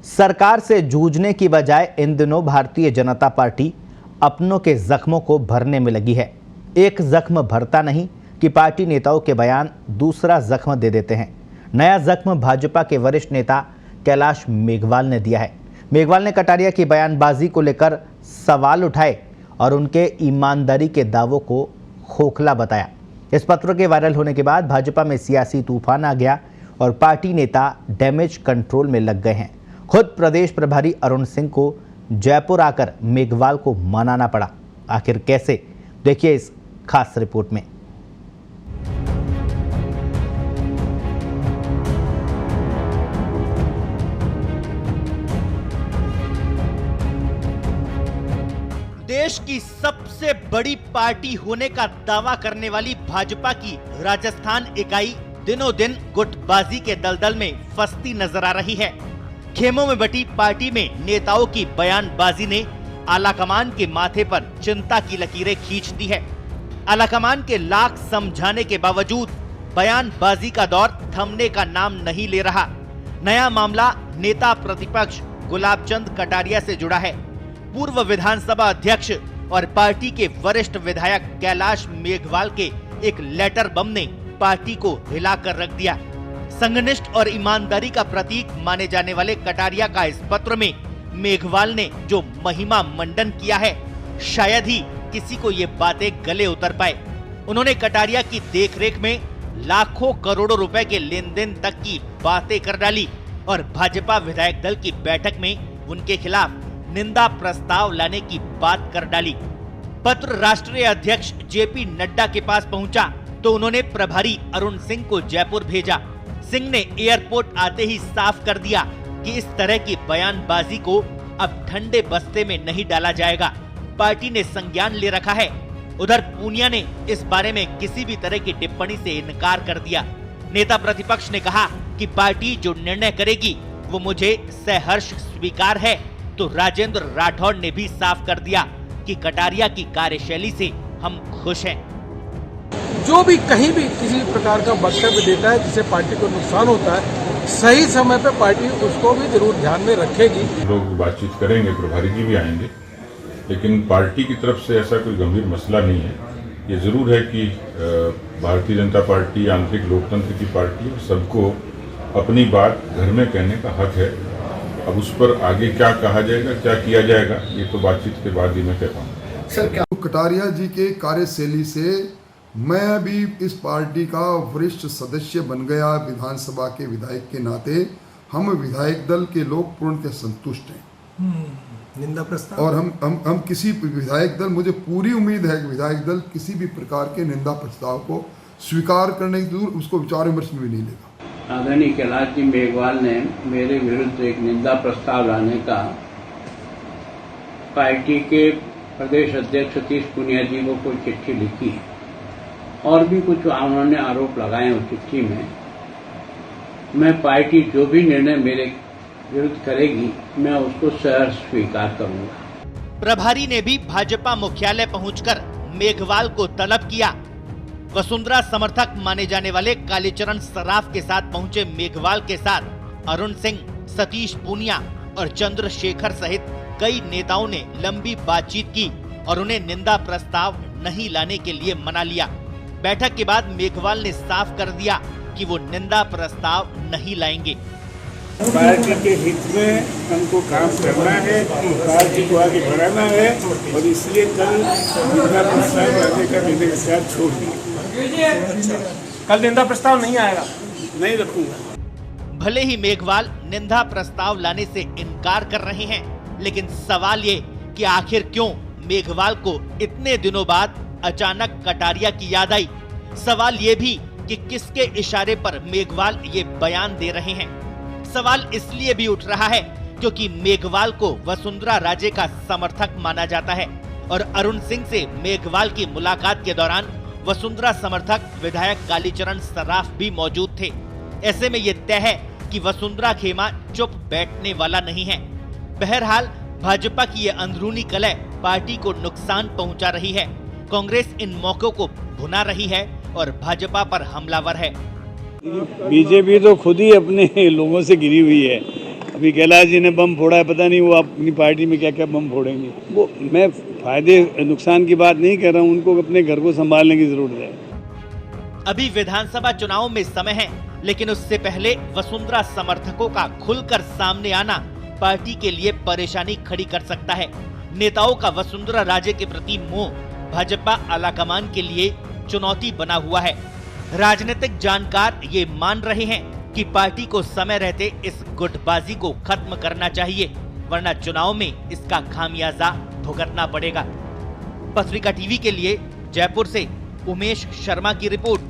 सरकार से जूझने की बजाय इन दिनों भारतीय जनता पार्टी अपनों के जख्मों को भरने में लगी है। एक जख्म भरता नहीं कि पार्टी नेताओं के बयान दूसरा जख्म दे देते हैं। नया जख्म भाजपा के वरिष्ठ नेता कैलाश मेघवाल ने दिया है। मेघवाल ने कटारिया की बयानबाजी को लेकर सवाल उठाए और उनके ईमानदारी के दावों को खोखला बताया। इस पत्र के वायरल होने के बाद भाजपा में सियासी तूफान आ गया और पार्टी नेता डैमेज कंट्रोल में लग गए हैं। खुद प्रदेश प्रभारी अरुण सिंह को जयपुर आकर मेघवाल को मनाना पड़ा। आखिर कैसे, देखिए इस खास रिपोर्ट में। देश की सबसे बड़ी पार्टी होने का दावा करने वाली भाजपा की राजस्थान इकाई दिनों दिन गुटबाजी के दलदल में फंसती नजर आ रही है। खेमों में बटी पार्टी में नेताओं की बयानबाजी ने आलाकमान के माथे पर चिंता की लकीरें खींच दी है। आलाकमान के लाख समझाने के बावजूद बयानबाजी का दौर थमने का नाम नहीं ले रहा। नया मामला नेता प्रतिपक्ष गुलाबचंद कटारिया से जुड़ा है। पूर्व विधानसभा अध्यक्ष और पार्टी के वरिष्ठ विधायक कैलाश मेघवाल के एक लेटर बम ने पार्टी को हिलाकर रख दिया। संघनिष्ठ और ईमानदारी का प्रतीक माने जाने वाले कटारिया का इस पत्र में मेघवाल ने जो महिमा मंडन किया है, शायद ही किसी को ये बातें गले उतर पाए। उन्होंने कटारिया की देखरेख में लाखों करोड़ों रुपए के लेन देन तक की बातें कर डाली और भाजपा विधायक दल की बैठक में उनके खिलाफ निंदा प्रस्ताव लाने की बात कर डाली। पत्र राष्ट्रीय अध्यक्ष जेपी नड्डा के पास पहुंचा तो उन्होंने प्रभारी अरुण सिंह को जयपुर भेजा। सिंह ने एयरपोर्ट आते ही साफ कर दिया कि इस तरह की बयानबाजी को अब ठंडे बस्ते में नहीं डाला जाएगा। पार्टी ने संज्ञान ले रखा है। उधर पूनिया ने इस बारे में किसी भी तरह की टिप्पणी से इनकार कर दिया। नेता प्रतिपक्ष ने कहा कि पार्टी जो निर्णय करेगी वो मुझे सहर्ष स्वीकार है। तो राजेंद्र राठौड़ ने भी साफ कर दिया कि कटारिया की कार्यशैली से हम खुश हैं। जो भी कहीं भी किसी प्रकार का वक्तव्य देता है जिससे पार्टी को नुकसान होता है, सही समय पे पार्टी उसको भी जरूर ध्यान में रखेगी। लोग बातचीत करेंगे, प्रभारी जी भी आएंगे, लेकिन पार्टी की तरफ से ऐसा कोई गंभीर मसला नहीं है। ये जरूर है कि भारतीय जनता पार्टी आंतरिक लोकतंत्र की पार्टी है, सबको अपनी बात घर में कहने का हक है। अब उस पर आगे क्या कहा जाएगा, क्या किया जाएगा, ये तो बातचीत के बाद ही मैं कहता हूँ। सर, क्या कटारिया जी के कार्यशैली से मैं भी इस पार्टी का वरिष्ठ सदस्य बन गया। विधानसभा के विधायक के नाते हम विधायक दल के लोग पूर्ण संतुष्ट हैं। निंदा प्रस्ताव और हम किसी विधायक दल, मुझे पूरी उम्मीद है कि विधायक दल किसी भी प्रकार के निंदा प्रस्ताव को स्वीकार करने की दूर उसको विचार विमर्श में भी नहीं लेगा। आदरणीय कैलाश जी मेघवाल ने मेरे विरुद्ध एक निंदा प्रस्ताव लाने का पार्टी के प्रदेश अध्यक्ष सतीश पूनिया जी को कोई चिट्ठी लिखी है और भी कुछ उन्होंने आरोप लगाए उस चिट्ठी में। मैं पार्टी जो भी निर्णय मेरे विरुद्ध करेगी मैं उसको सहर्ष स्वीकार करूंगा। प्रभारी ने भी भाजपा मुख्यालय पहुंचकर मेघवाल को तलब किया। वसुंधरा समर्थक माने जाने वाले कालीचरण सराफ के साथ पहुंचे मेघवाल के साथ अरुण सिंह, सतीश पूनिया और चंद्रशेखर सहित कई नेताओं ने लंबी बातचीत की और उन्हें निंदा प्रस्ताव नहीं लाने के लिए मना लिया। बैठक के बाद मेघवाल ने साफ कर दिया कि वो निंदा प्रस्ताव नहीं लाएंगे। पार्टी के हित में हमको काम करना है, पार्टी को आगे बढ़ाना है और इसलिए कल निंदा प्रस्ताव लाने का मैंने विचार छोड़ दिया। कल निंदा प्रस्ताव नहीं आएगा, नहीं रखूंगा। भले ही मेघवाल निंदा प्रस्ताव लाने से इनकार कर रहे हैं, लेकिन सवाल ये कि आखिर क्यों मेघवाल को इतने दिनों बाद अचानक कटारिया की याद आई। सवाल ये भी कि किसके इशारे पर मेघवाल ये बयान दे रहे हैं। सवाल इसलिए भी उठ रहा है क्योंकि मेघवाल को वसुंधरा राजे का समर्थक माना जाता है और अरुण सिंह से मेघवाल की मुलाकात के दौरान वसुंधरा समर्थक विधायक कालीचरण सराफ भी मौजूद थे। ऐसे में ये तय है कि वसुंधरा खेमा चुप बैठने वाला नहीं है। बहरहाल भाजपा की ये अंदरूनी कलह पार्टी को नुकसान पहुंचा रही है। कांग्रेस इन मौकों को भुना रही है और भाजपा पर हमलावर है। बीजेपी तो खुद ही अपने लोगों से घिरी हुई है। अभी कैलाश जी ने बम फोड़ा है, पता नहीं वो अपनी पार्टी में क्या क्या बम फोड़ेंगे। वो मैं फायदे नुकसान की बात नहीं कर रहा हूँ, उनको अपने घर को संभालने की जरूरत है। अभी विधानसभा चुनाव में समय है, लेकिन उससे पहले वसुंधरा समर्थकों का खुलकर सामने आना पार्टी के लिए परेशानी खड़ी कर सकता है। नेताओं का वसुंधरा राजे के प्रति मोह भाजपा आलाकमान के लिए चुनौती बना हुआ है। राजनीतिक जानकार ये मान रहे हैं कि पार्टी को समय रहते इस गुटबाजी को खत्म करना चाहिए, वरना चुनाव में इसका खामियाजा भुगतना पड़ेगा। पत्रिका टीवी के लिए जयपुर से उमेश शर्मा की रिपोर्ट।